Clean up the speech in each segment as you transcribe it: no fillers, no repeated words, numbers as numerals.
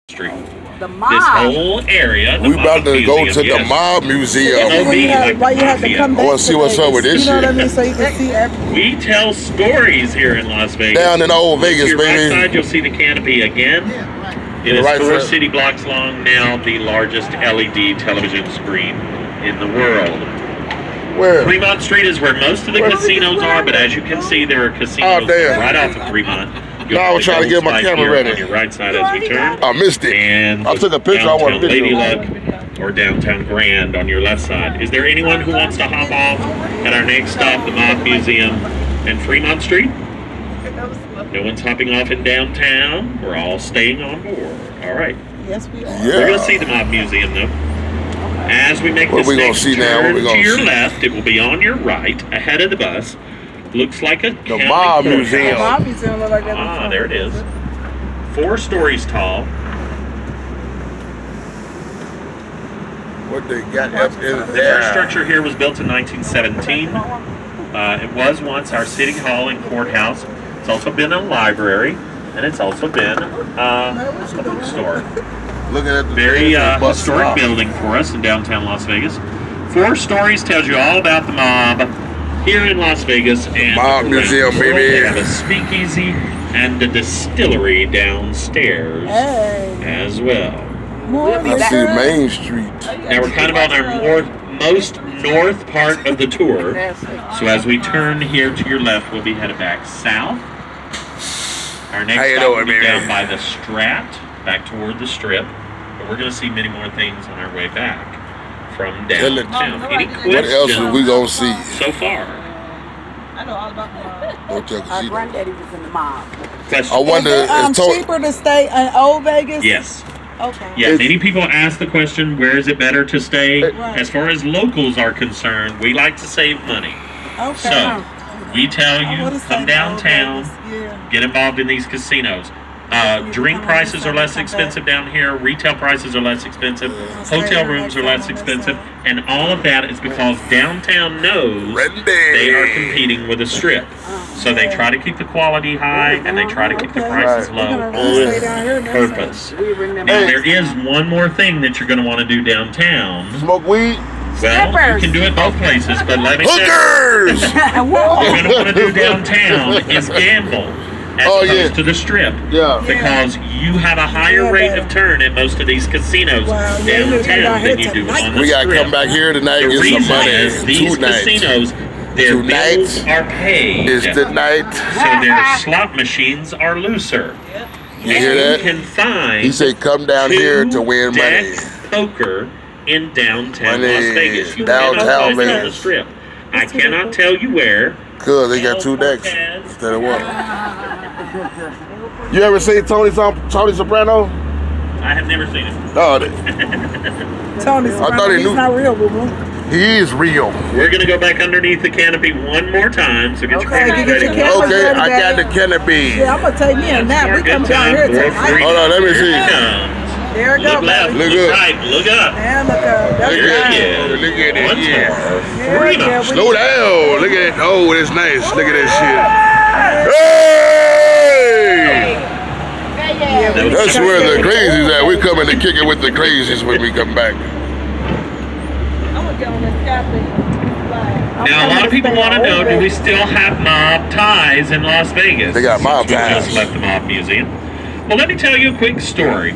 Street. The mob. This whole area. We about to go to the mob museum. Why you have to come back? I want to see what's up with this shit. You know what I mean? So you can see everything. We tell stories here in Las Vegas. Down in old Vegas, to your baby. right side, you'll see the canopy again. It is right 4 side. city blocks long, now the largest LED television screen in the world. Where? Fremont Street is where most of the casinos are, but as you can see, there are casinos right off of Fremont. No, I was trying to get my camera ready. On your right side as we turn. I missed it. And I took a picture. I want a Lady video. Luck or downtown Grand on your left side. Is there anyone who wants to hop off at our next stop, the Mob Museum and Fremont Street? No one's hopping off in downtown. We're all staying on board. All right. Yes, we are. Yeah. We're going to see the Mob Museum, though. As we make What this we gonna next see now? What turn we gonna to your see? left, it will be on your right, ahead of the bus. Looks like a The Mob Museum. The mob museum look like that. Ah, there it is. 4 stories tall. What they got up in The first there? structure here was built in 1917. It was once our city hall and courthouse. It's also been a library, and it's also been a bookstore. Looking at the Very bus historic stop. building for us in downtown Las Vegas. 4 stories tells you all about the mob here in Las Vegas. And Mob around Museum, the world. baby. They have a speakeasy and a distillery downstairs as well. I see Main Street. Now we're kind of on our most north part of the tour. So as we turn here to your left, we'll be headed back south. Our next stop will be down by the Strat, back toward the Strip. But we're going to see many more things on our way back from downtown. Any questions What else are we gonna see? so far? I know all about the mob. Don't Our granddaddy was in the mob. Questions? I wonder. Is it cheaper to stay in Old Vegas? Yes. Okay. Yeah, many people ask the question, where is it better to stay? Right. As far as locals are concerned, we like to save money. Okay. So, we tell I you, would've come stayed in Old downtown, Vegas, yeah. get involved in these casinos. Drink prices are less expensive down here. Retail prices are less expensive. Hotel rooms are less expensive. And all of that is because downtown knows they are competing with a strip. So they try to keep the quality high and they try to keep the prices low on purpose. Now, there is one more thing that you're going to want to do downtown. Smoke weed? Well, you can do it both places, but let me tell you, Hookers! what you're going to want to do downtown is gamble as opposed to the strip. Yeah. Because you have a higher rate of turn at most of these casinos downtown than you do on the We gotta strip. come back here tonight and The get some reason money. is these casinos, their bills are paid. Is the night. So their slot machines are looser. You hear that? You can find He said, "Come down here to win money." Poker in downtown Money. Las Vegas. You Downtown cannot find it on the Vegas. strip. I cannot tell you where. Cause they got 2 decks instead of 1. You ever seen Tony Soprano? I have never seen it. Oh, Tony Soprano, he's not real, boo-boo. he is real. We're going to go back underneath the canopy one more time, so get your Okay, cameras get ready. your cameras Okay, ready, I got the baby. canopy. Yeah, I'm gonna take me a nap. We come down here tonight. Hold on, let me see. There we go, Look left, baby. look right, look up. And look up. That's There right. it is. Look at it, Once yeah. more. Yeah, Fremont. yeah, Slow down. Look at it. Oh, it's nice. Look at that shit. Hey! Yeah, That's where the crazies at. We coming to kick it with the crazies when we come back. I'm gonna get on this cafe. Now, a lot of people want to know, do we still have mob ties in Las Vegas? They got mob We ties. just left the Mob Museum. Well, let me tell you a quick story.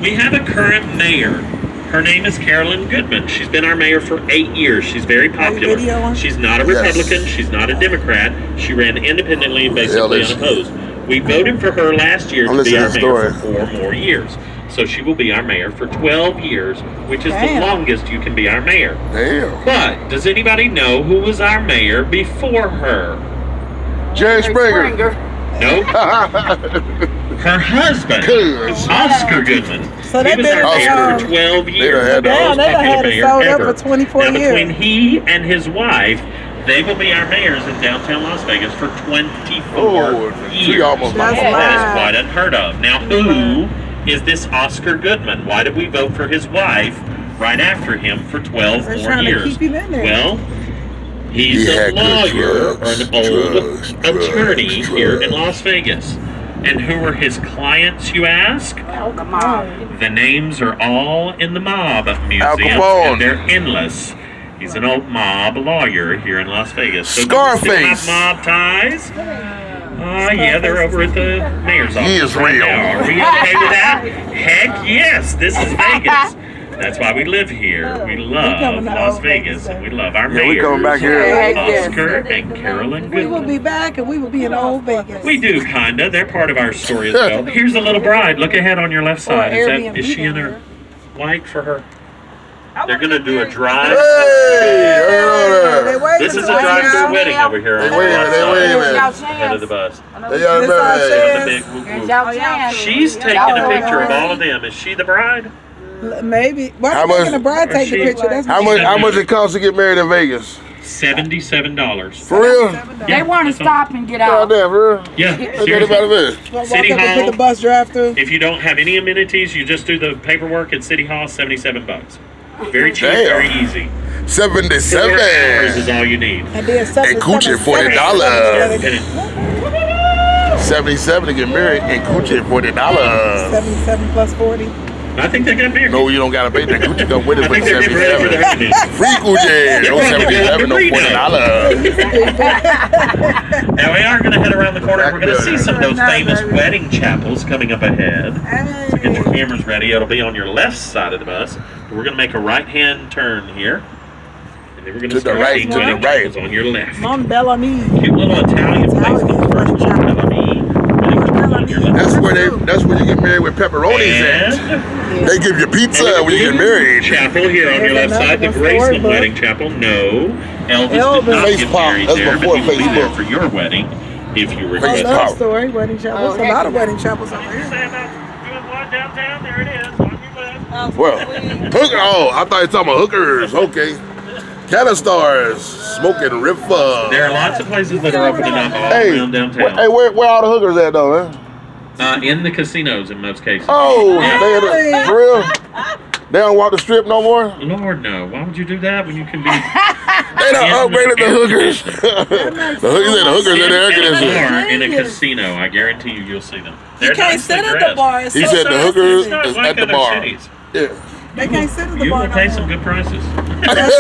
We have a current mayor. Her name is Carolyn Goodman. She's been our mayor for 8 years. She's very popular. She's not a Republican. She's not a Democrat. She ran independently and basically unopposed. We voted for her last year to be our mayor for 4 more years. So she will be our mayor for 12 years, which is the longest you can be our mayor. Damn. But does anybody know who was our mayor before her? Jerry Springer. Nope. Her husband, Oscar Goodman. So he was our mayor for 12 years. Damn, they done had it sold up for 24 now, years. between he and his wife, they will be our mayors in downtown Las Vegas for 24 years. Almost That is quite unheard of. Now, who is this Oscar Goodman? Why did we vote for his wife right after him for 12 more years? Well, he's a lawyer or an old attorney here in Las Vegas. And who are his clients, you ask? The mob. The names are all in the Mob Museum, Capone. and they're endless. He's an old mob lawyer here in Las Vegas. So Scarface. do you still have mob ties? Yeah, they're over at the mayor's office. He is right real. now. Are we okay with that? Heck yes, this is Vegas. That's why we live here. We love Las Vegas, and we love our Yeah, we mayors, coming back here. Oscar and Carolyn We will Goodman. be back and we will be in old Vegas. We do, kinda. They're part of our story as well. Here's the little bride. Look ahead on your left side. Is she in her white for her? They're gonna do a drive. Hey, This is a drive-through wedding over here. On the left side. Head of the bus. She's taking a picture of all of them. Is she the bride? Maybe. Why How are much- the bride take the picture? That's How much it costs to get married in Vegas? $77. For real? They want to stop and get out. Goddamn, for real? Yeah. Look at Seriously. about this. City Walk up and Hall. put the bus drive through. If you don't have any amenities, you just do the paperwork at City Hall. $77. Very cheap, Damn. very easy. 4 hours is 77. all you need. And then And coochie $40. 77 to get married and coochie $40. 77 plus 40. I think they got married. No, you don't gotta pay that coochie come with it I for think they're getting ready for their 77. honeymoon. Free coochie, no 77, no $40. Now we are going to head around the corner. We're going to see some of those famous wedding chapels coming up ahead. So get your cameras ready. It'll be on your left side of the bus. We're going to make a right-hand turn here. And then we're going to start right, seeing to the wedding right. chapels on your left. Mom Bellamy. Cute little Italian place. The first one, Bellamy. Wedding chapel on your left. That's where you get married with pepperonis at. And They give you pizza when you get married. chapel here on your left side, the Graceland Wedding Chapel. No, Elvis did not Face get pop. married That's there, before but he will be there Facebook. for your wedding if you I request. Face pop. love story. Wedding chapels. A lot of wedding chapels over What did you here. say about doing what downtown? There it is, on your left. Well, hooker. Oh, I thought you were talking about hookers. Okay. Canistars, smoking river. There are lots of places that are opening up all Hey, around downtown. hey, where all the hookers at though, man? In the casinos in most cases. Oh, Really? for real? They don't walk the strip no more? Lord, no. Why would you do that when you can be They done upgraded the hookers. The hookers in the air conditioning. bar in a casino? I guarantee you, you'll see them. You They're can't nicely sit at the dressed. bar. It's He so said the hookers It's not is like at the other bar. cities. Yeah. They can't sit at the You bar will no pay more. some good prices. That's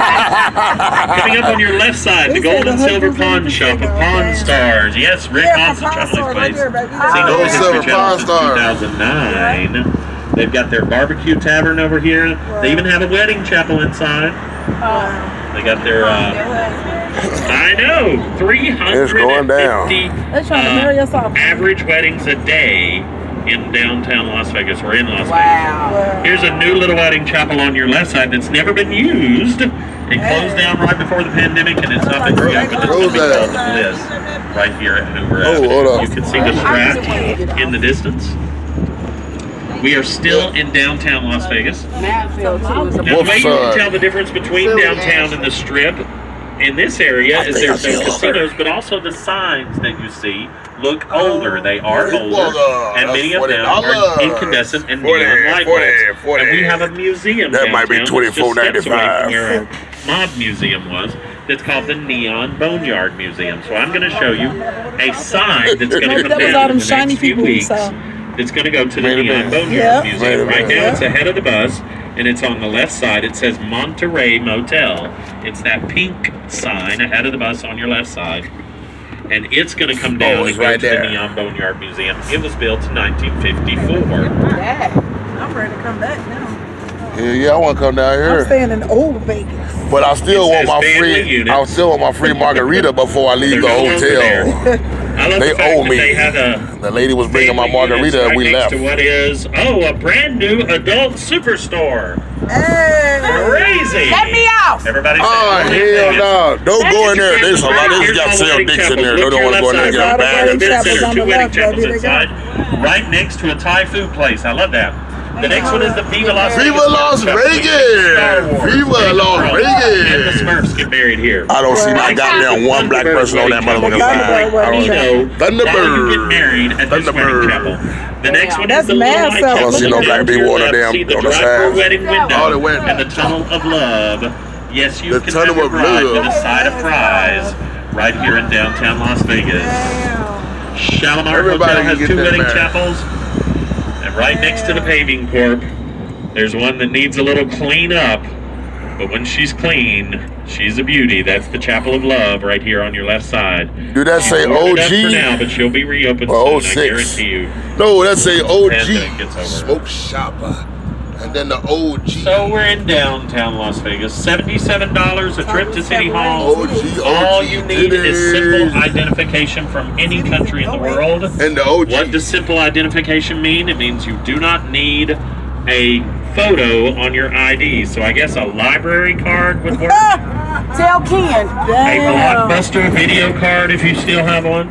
Coming up on your left side, the He Gold said and the Silver hookers Pawn in the Shop of casino, Pawn okay. Stars. Yes, Rick Yeah, Haas and Pawn Chumley's Stars, right place. there, baby. Seen Gold those and Silver History Pawn Channel since Stars. 2009. They've got their barbecue tavern over here. They even have a wedding chapel inside. They got their, I know, 350 It's going down. They're trying to marry us off. average weddings a day in downtown Las Vegas or in Las Vegas. Wow. Here's a new little wedding chapel on your left side that's never been used. It closed down right before the pandemic, and it's not been reopened. It's going to be Closed called Bliss right here at Hoover Oh, Avenue. hold on. You can see the strap in the distance. We are still in downtown Las Vegas. Mansfield too is a Now, the way you Wolfside. can tell the difference between downtown and the Strip in this area is think there's I see no a casinos, but also the signs that you see look older. They are older, Well, and many of them $40. are incandescent and 40, neon light 40, bulbs. 40. And we have a museum That might be downtown that's just steps away $24.95. from where our mob museum was. That's called the Neon Boneyard Museum. So I'm going to show you a sign that's going to come That was down all in them the shiny next few people we weeks. saw. It's going to go to the Wait a Neon minute. Boneyard Yep. Museum. Wait a Right minute. now it's ahead of the bus, and it's on the left side. It says Monterey Motel. It's that pink sign ahead of the bus on your left side. And it's going to come down Oh, and it's go right to there. the Neon Boneyard Museum. It was built in 1954. I'm ready to come back now. Yeah, I want to come down I'm here. staying in old Vegas. But I still It want my says family free. unit. I still want my free margarita before I leave the They're no longer hotel. I love They the fact owe that me. they had a The lady was bringing my family units margarita and right we next left. to what is, a brand new adult superstore. Hey. Crazy. Let me off. Everybody say, Oh hell no! Don't go in there. There's a lot. They just got sell dicks in there. They don't want to go in there and get a bag of Event dicks. center, on 2 the wedding left, chapels baby, they got inside, right next to a Thai food place. I love that. The next one is the Viva Las Vegas. Viva Las Chapel. Vegas! Viva Las And the Vegas! Smurfs get married here. I don't see not goddamn one black person on that motherfucking sign. I You don't know, see. while you get Thunderbird. married at this wedding Thunderbird. chapel. The next one That's is the mad little white stuff. I don't see no chapel. black people on the You'll damn- see the on the drive-through side. wedding window Oh, the wedding. and the tunnel of love. Yes, you The can tunnel have your of bride love. with a side of fries right here in downtown Las Vegas. Shalimar Everybody Hotel can has get 2 that wedding married. chapels. And right next to the paving corp, there's one that needs a little clean up. But when she's clean, she's a beauty. That's the Chapel of Love right here on your left side. Do that say Boarded up for OG? now, but she'll be reopened Or soon, I 06? guarantee you. No, that say Pandemic gets OG. over. Smoke shopper. And then the OG. So we're in downtown Las Vegas. $77 a trip to City Hall. OG. All you need is simple identification from any country in the world. And the OG. What does simple identification mean? It means you do not need a photo on your ID. So I guess a library card would work. Tell Ken. A Blockbuster video card if you still have one.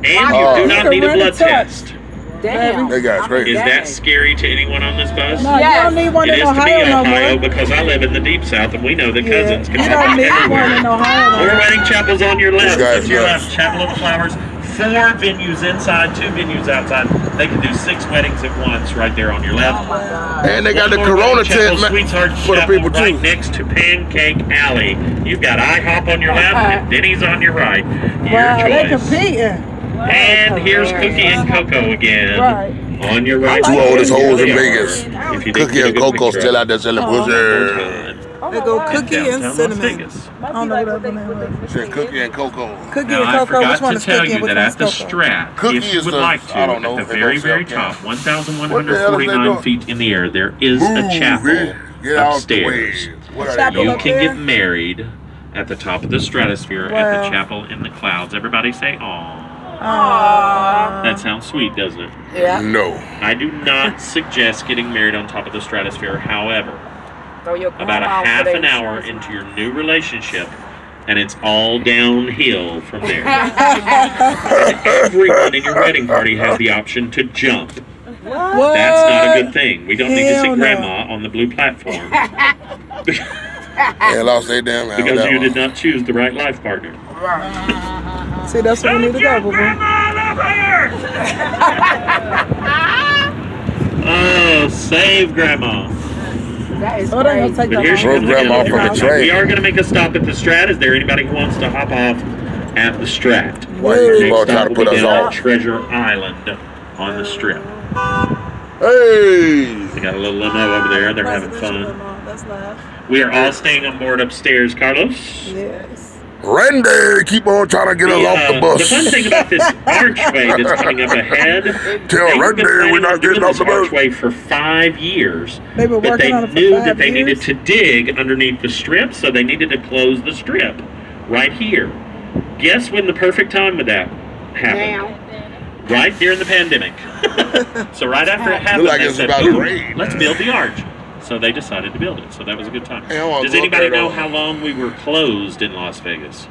And you do not need a blood test. Damn. That guy's crazy. Is that scary to anyone on this bus? No, you don't need one It in is to me Ohio in no Ohio more. because I live in the deep south and we know that Yeah, cousins can you don't need happen one in everywhere. Ohio no More more. wedding chapels on your left. This guy's To your nuts. left, Chapel of the Flowers. 4 venues inside, 2 venues outside. They can do 6 weddings at once right there on your left. And they got the One more Corona wedding chapel, tent man, Sweetheart for the Chapel, people right too. next to Pancake Alley. You've got IHOP on your left and Denny's on your right. Your Wow, they choice. competing. And here's Cookie and Coco again. Right. On your right. Two oldest hoes in There they Vegas. are. If you didn't Cookie get a and good Coco picture still of out there selling it, pussy. They go cookie and downtown Las cinnamon. Vegas. I don't know what other name was. Said Cookie and Coco. Cookie Now, and I cocoa. Which forgot one to is tell cookie you and which that one at is the cocoa? Strat, Cookie if you is would the- like to, I don't know at if the they very, don't sell very cans. top, What the hell is they 1,149 doing? feet in the air, there is a Move chapel it. Get out the way. upstairs. What are Chapel they You up doing? can there? get married at the top of the stratosphere at Wow. the chapel in the clouds. Everybody say, "Aw." Aww. That sounds sweet, doesn't it? Yeah. No. I do not suggest getting married on top of the stratosphere. However, Throw your about a grandma half for an that. hour into your new relationship, and it's all downhill from there. Everyone in your wedding party has the option to jump. What? That's not a good thing. We don't need to see Hell no. Grandma on the blue platform They lost their damn hour. because that you one. did not choose the right life partner. See, that's where we need to go, boo boo. Oh, save Grandma. That is Oh, they gonna crazy. take But that here's Throw your Grandma deal. from the train. We are going to make a stop at the Strat. Is there anybody who wants to hop off at the Strat? Why you keep Next on trying stop to will put be us down at off? Treasure Island on the Strip. Hey! They got a little limo over there. They're having fun. That's nice. We are all staying on board upstairs, Carlos. Yes. Randy, keep on trying to get us off the bus. The fun thing about this archway that's coming up ahead, Tell they've Randy been planning we're on not doing getting off this the bus. archway for 5 years. They've been But working they on it for knew 5 that they needed years. to dig underneath the strip, so they needed to close the strip right here. Guess when the perfect time would that happened? Right during the pandemic. So right after it happened, Look like they it's said, about to "Ooh, rain." let's build the arch." So they decided to build it. So that was a good time. Hey, I wanna Does go up anybody there, know though. how long we were closed in Las Vegas?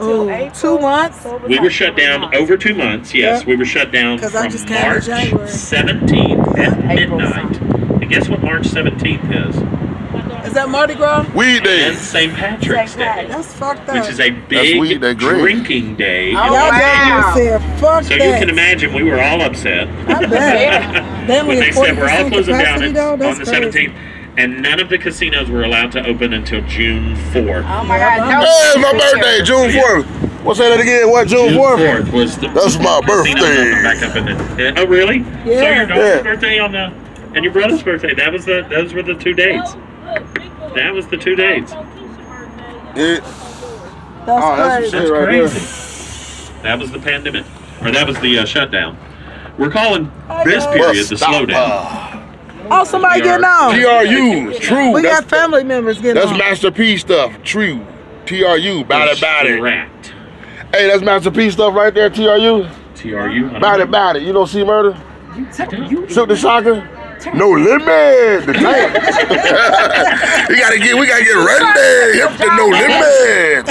Ooh, 2 months. We were shut down over 2 months. Yes, Yeah. we were shut down 'Cause I from just came in March January. 17th at April midnight. And guess what March 17th is? Is that Mardi Gras? Weed And day. St. Patrick's Day, That's fucked up. which is a big weed, that great. drinking day. Oh, Y'all wow. said fuck So that. you can imagine we were all upset I bet. They only when they had said we're all 40% closing down capacity, though. on That's the crazy. 17th. And none of the casinos were allowed to open until June 4th. Oh my God. Hey, it's my birthday, June 4th. What's that again? What, June 4th? Was the That's my casinos birthday. opened back up in the, oh really? So Yeah. your daughter's Yeah. birthday on the and your brother's birthday. Those were the 2 dates. That was the 2 dates. Yeah. That's Oh, that's crazy. some shit right there. Crazy. That was the pandemic, or that was the shutdown. We're calling this know. period the slowdown. Oh, somebody We are- getting on. TRU, true. We That's, got family members getting that's on. Master P stuff. True. TRU. Bout it. Rat. Hey, that's Master P stuff right there, TRU. TRU. Bout it. You don't see murder? You Shoot the shocker? No limit. The tank. we gotta get ready. Hip to no limit.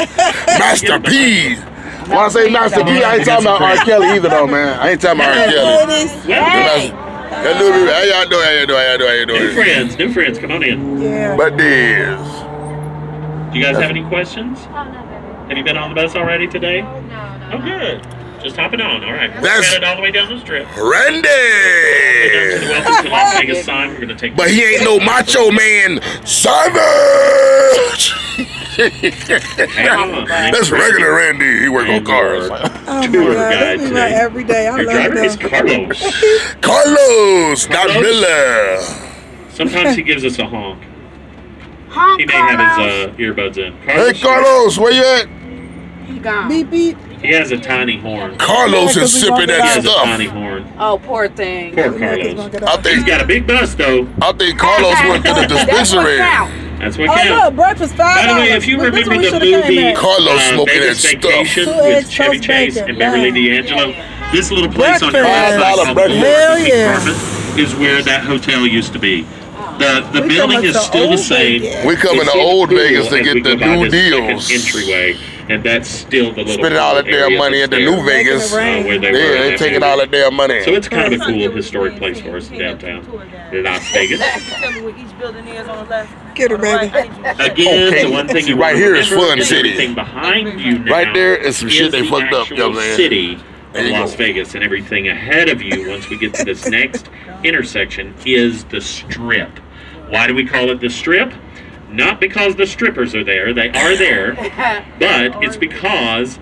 Master P. When I say Master P, I ain't talking about R. Kelly either though, man. I ain't talking about R. Kelly. Ladies. How you doing? New friends, come on in. Yeah. But this. Do you guys have any questions? Have you been on the bus already today? No. Oh, good. Just hopping on. All right. We're That's- headed all the way down the strip. Randy. Down to the Welcome to Las Vegas sign. We're going to take But he ain't no macho man. Savage. That's regular Randy. He work on cars. Oh my God, this is my everyday. I Your love driver is them. Carlos. Carlos, not Miller. Sometimes he gives us a honk. Honk, He may have his earbuds in. Hey, Carlos, where you at? He gone. Beep beep. He has a tiny horn. Carlos is sipping He that has a stuff. tiny horn. Oh, poor thing. Poor Carlos. I He's think got a big bust though. Carlos went to the dispensary. That's what Oh counts. look, breakfast $5. By the way, if you This remember one we the should've came movie at. Carlos smoking Vegas that stuff. Vacation 2 with eggs, Chevy toast, Chase bacon. and Beverly Yeah. D'Angelo, this little place on your Breakfast. right side breakfast. Hell yeah. apartment is where that hotel used to be. The We building coming is to still the old same. Vegas. We coming It's to in old the pool Vegas to as get we the go by new this second deals. entryway, and that's still the little Spending all that area damn money that's at the there, new Vegas. rain. where they Yeah, were in they that taking movie. all that damn money. So it's kind of a cool historic place for us in downtown Las Vegas. Tell me where each building is on the left. Get her, baby. Again, Okay. the one thing See, you right want here to is remember Fun is City. everything behind you now Right there is some shit they the fucked up, actual young man. city There of you Las go. Vegas, and everything ahead of you once we get to this next intersection is the Strip. Why do we call it the Strip? Not because the strippers are there. They are there. But it's because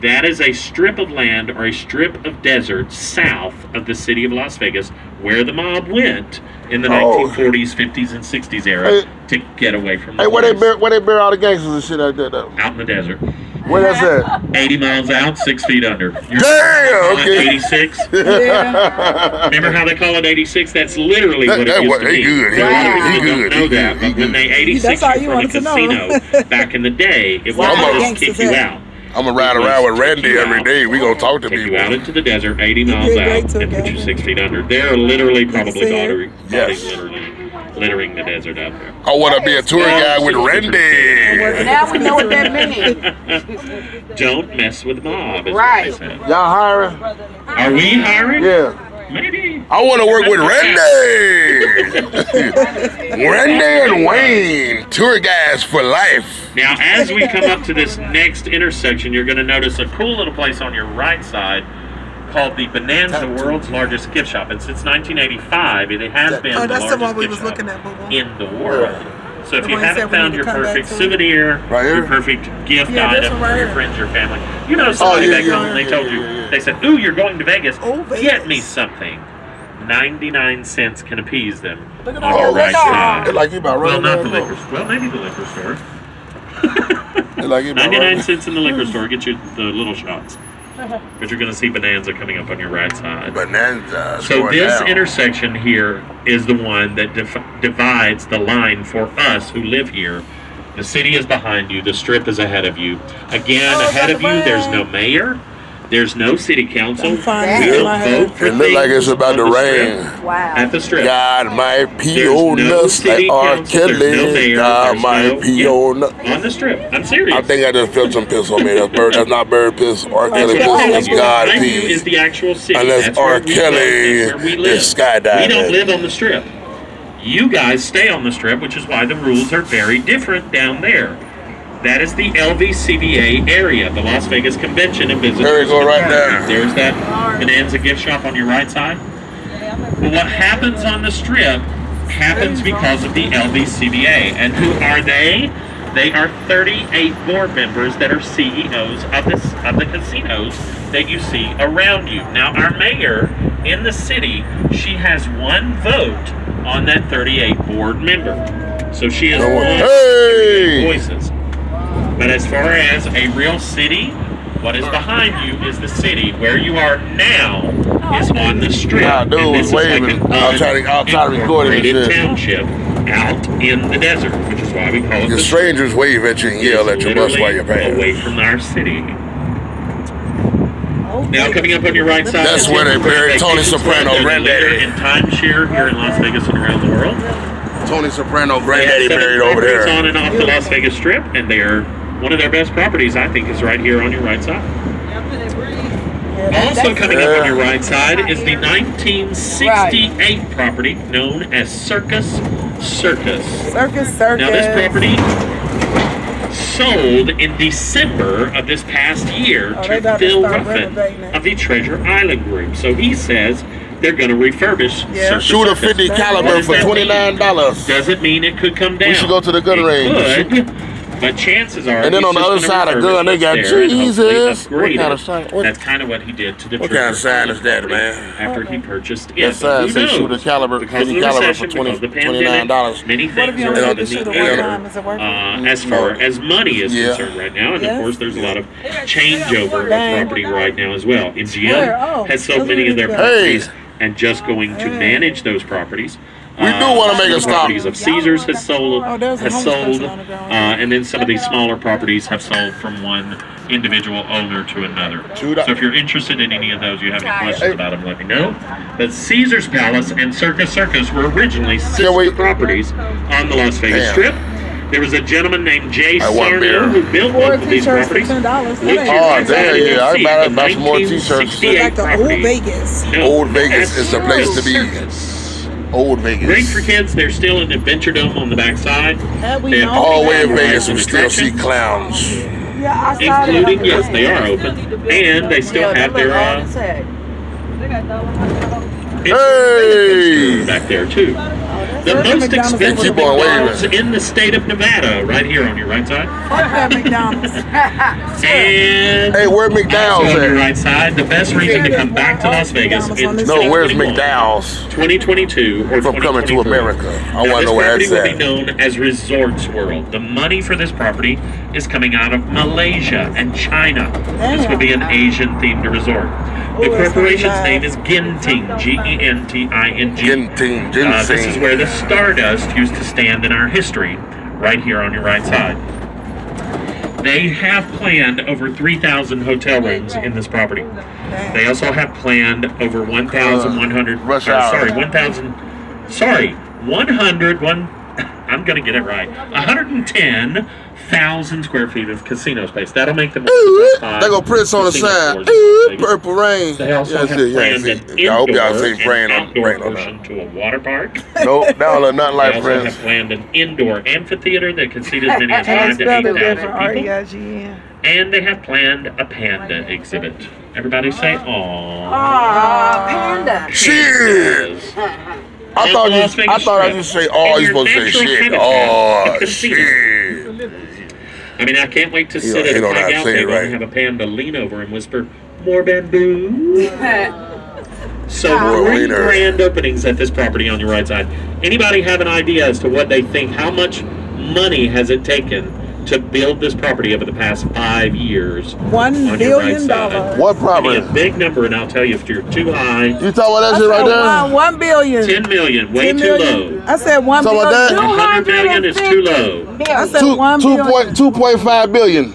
that is a strip of land or a strip of desert south of the city of Las Vegas where the mob went in the 1940s, 50s, and 60s era to get away from the Hey, where they police. bury all the gangsters and shit like that though? Out in the desert. Where that's at? 80 miles out, 6 feet under. You're Damn, okay. 86. Yeah. Remember how they call it 86? That's literally what it That used was- to he be. good. He A lot of good. people He don't good. know He that, good. but when they 86 That's all you you from a wanted to know. casino back in the day, it Why wasn't the just kick gangsters you at? out. I'm gonna ride around with Randy every day. We gonna talk to Take you out people. into the desert, 80 miles did great out, too, and put you Gavin. 6 feet under. They're literally probably see it? bodies Yes. littering the desert out there. I wanna be a tour guide with Randy. Now we know what that means. Don't mess with the mob, is Right. what they said. Y'all hiring? Are we hiring? Yeah. Maybe. I want to work with Randy. Randy and Wayne, tour guides for life. Now, as we come up to this next intersection, you're going to notice a cool little place on your right side called the Bonanza, world's largest gift shop. And since 1985, it has been the that's the largest one we gift was shop looking at, boo-boo. in the world. So if The you one you haven't said we found need your to come back perfect to. souvenir, Right here? your perfect gift Yeah, this item one right for your here. friends, your family, you know somebody yeah, back yeah, home, yeah, they yeah, told yeah, you, yeah. they said, ooh, you're going to Vegas, Oh, Vegas. get me something. 99 cents can appease them Look at on all your that right stuff. side. They like you about Well, running not the there. liquor store. Well, maybe the liquor store. They like you about 99 running. cents in the liquor store. Get you the little shots. But you're going to see Bonanza coming up on your right side. Bonanza. So this intersection here is the one that divides the line for us who live here. The city is behind you. The Strip is ahead of you. Again, Oh, ahead of you, Dr. there's Brown. no mayor. There's no city council. I'm fine. We That's don't my head. vote for It look like it's things about to on the rain. Strip. Wow. At the Strip. God might pee There's on no us city like R. council, there's no Kelly. mayor, God there's might no- pee yeah. on us. On the Strip. I'm serious. I think I just felt some piss on me. That's bird. That's not bird piss. R. That's Kelly what I'm piss. telling That's you. God Behind you is piss. the actual city. Unless That's where R. we Kelly live. That's where we live. is skydiving. We don't live on the Strip. You guys stay on the Strip, which is why the rules are very different down there. That is the LVCVA area, the Las Vegas Convention and Visitors. There you go, right there. There's that Bonanza gift shop on your right side. Well, what happens on the Strip happens because of the LVCVA. And who are they? They are 38 board members that are CEOs of the casinos that you see around you. Now, our mayor in the city, she has one vote on that 38 board member. So she is one of Hey! voices. But as far as a real city, what is behind you is the city. Where you are now is on the Strip. Nah, dude And was this is like waving. an I'll try to record it and unincorporated shit. township out in the desert, which is why we call it The the strangers wave at you and yell at your bus while you're literally away paying. from our city. Now coming up on your right side, That's is where they Denver buried Tony Vacation Soprano, Club. They're the granddaddy. leader in timeshare here in Las Vegas and around the world. Tony Soprano, They granddaddy have 7 buried over properties there. on and off the Las Vegas Strip, and they are one of their best properties, I think, is right here on your right side. Also coming up on your right side is the 1968 property known as Circus. Circus. Now this property sold in December of this past year Oh, they to about to Phil start Ruffin renovating it. of the Treasure Island Group. So he says they're going to refurbish Yeah. Circus. Shoot a Circus. 50 What caliber does for that mean? $29. Doesn't mean it could come down. We should go to the gun range. It could, But chances are, And then on the other side of the gun, they got Jesus. What kind of sign? That's kind of what he did to the What kind of sign is that, man? After he purchased it. That sign says shoot a caliber, because $50 caliber for $29. Many things are in the air as far as money is concerned right now. And of course, there's a lot of changeover of property right now as well. MGM has sold many of their properties and just going to manage those properties. We do want to make a stop. Properties of Caesars has sold, and then some of these smaller properties have sold from one individual owner to another. So if you're interested in any of those, you have any questions about them, let me know. But Caesar's Palace and Circus were originally sister properties on the Las Vegas Strip. There was a gentleman named Jay Sarno who built both of these properties. $10. Oh, damn, yeah. I buy some more t-shirts. Like the Old Vegas. Old Vegas is the place to be. Old Vegas. Great for kids. They're still in the Adventure Dome on the backside. All the way in Vegas, we still see clowns. Including, yes, they are open. And they still have their back there, too. The most expensive McDonald's in the state of Nevada, right here on your right side. McDonald's. And hey, where's McDowell's on your right side, the best reason to come back to Las Vegas in where's McDowell's? 2022 or from coming to America. I want to know where that's at. This property will be known as Resorts World. The money for this property is coming out of Malaysia and China. This will be an Asian-themed resort. The corporation's name is Genting, G-E-N-T-I-N-G. Genting, this is where the Stardust used to stand in our history, right here on your right side. They have planned over 3,000 hotel rooms in this property. They also have planned over 1,100, I'm going to get it right, 110,000 square feet of casino space. That'll make them. They go Prince on the side. Purple rain. They also have planned an indoor and outdoor portion to a water park. Nope, nothing like Prince. They also have planned an indoor amphitheater that can seat as many as 5,000 to 8,000 people. And they have planned a panda exhibit. Everybody say, "Aww." Panda. Shit. I thought I used to say, "Oh, you're supposed to say shit." Oh, shit. I mean, I can't wait to sit at a hangout table and have a panda lean over and whisper, "More bamboo." So three grand openings at this property on your right side. Anybody have an idea as to what they think? How much money has it taken to build this property over the past 5 years? $1 billion. What property? A big number, and I'll tell you if you're too high. You talking about that shit right there? $1 billion. 10 million, way too low. I said $1 billion. 100 million is too low. I said $1 billion. 2.5 billion.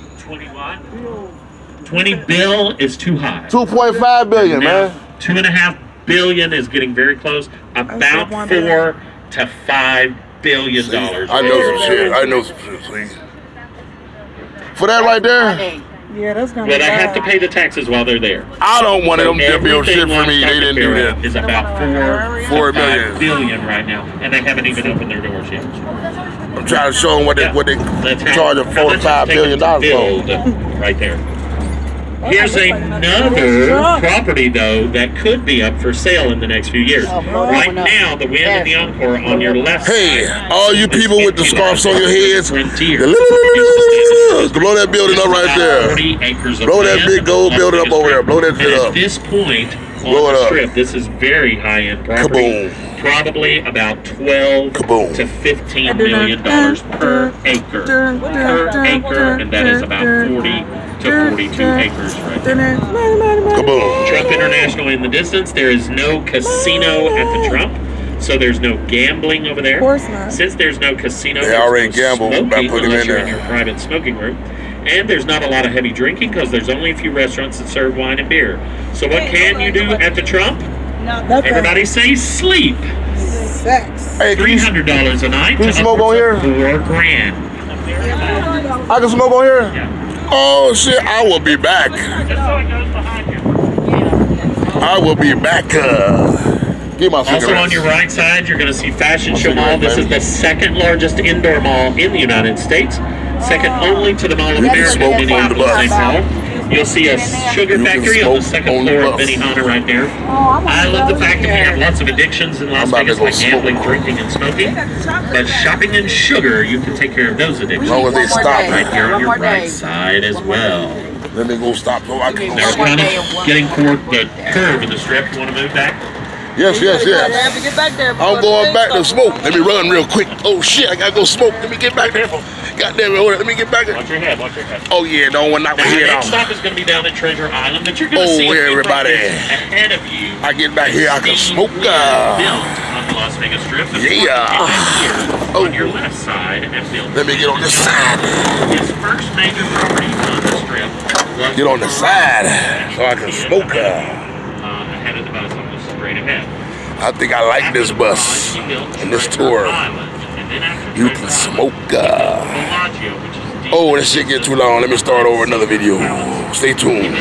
20 bill is too high. 2.5 billion, man. $2.5 billion is getting very close. About $4 to $5 billion. I know some shit. I know some shit. See. For that right there? Yeah, that's gonna. But they have to pay the taxes while they're there. I don't want them to build shit for me. They didn't do that. It's about $4 billion right now, and they haven't even opened their doors yet. I'm trying to show them what they charge them $4 to $5 billion for. Right there. Here's another property, though, that could be up for sale in the next few years. Right now, the Wynn and the Encore on your left side. Hey, all you people with the scarves on your heads, blow that building up right there. Blow that big gold building up over there. Blow that shit up. At this point on the Strip, this is very high-end property. Probably about $12 to $15 million per acre. Per acre, and that is about 40 to 42 acres right there. Kaboom. Trump International in the distance. There is no casino at the Trump, so there's no gambling over there. Of course not. Since there's no casino, they already gambled by putting unless in you're there. in your private smoking room. And there's not a lot of heavy drinking because the's only a few restaurants that serve wine and beer. So what can you do at the Trump? Everybody say sleep. Sex. Hey, $300 a night. Can you smoke on here? $4 grand. I can smoke on here? Yeah. Oh shit, I will be back. I will be back. Give my Also on your right side, you're going to see Fashion Show Mall. This is the second largest indoor mall in the United States. Second only to the Mall of America in Minneapolis, St. Paul. You'll see a sugar factory on the second floor of Benihana right there. I love the fact that we have lots of addictions in Las Vegas, like gambling, drinking, and smoking. But shopping and sugar, you can take care of those addictions. As long as they stop right here on your right side as well. Let me go stop so I can go. Now we're kind of getting toward the curve of the strip. You want to move back? Yes, yes, yes. Get back there. I'm going back to smoke. Let me run real quick. Oh shit, I gotta go smoke. Let me get back there. Goddamn it, let me get back there. Watch your head, watch your head. Oh yeah, don't want to knock my head off. Next stop is going to be down at Treasure Island, but you're going to see everybody. Ahead of you. I get back here, I can smoke. Built on the Las Vegas Strip. Yeah. On your left side and built. Let me get on this side. His first major property on the strip. Get on the side so I can smoke. Ahead of the bus on the straight ahead. I think I like this bus and this tour. You can smoke. Oh, this shit get too long. Let me start over another video. Stay tuned.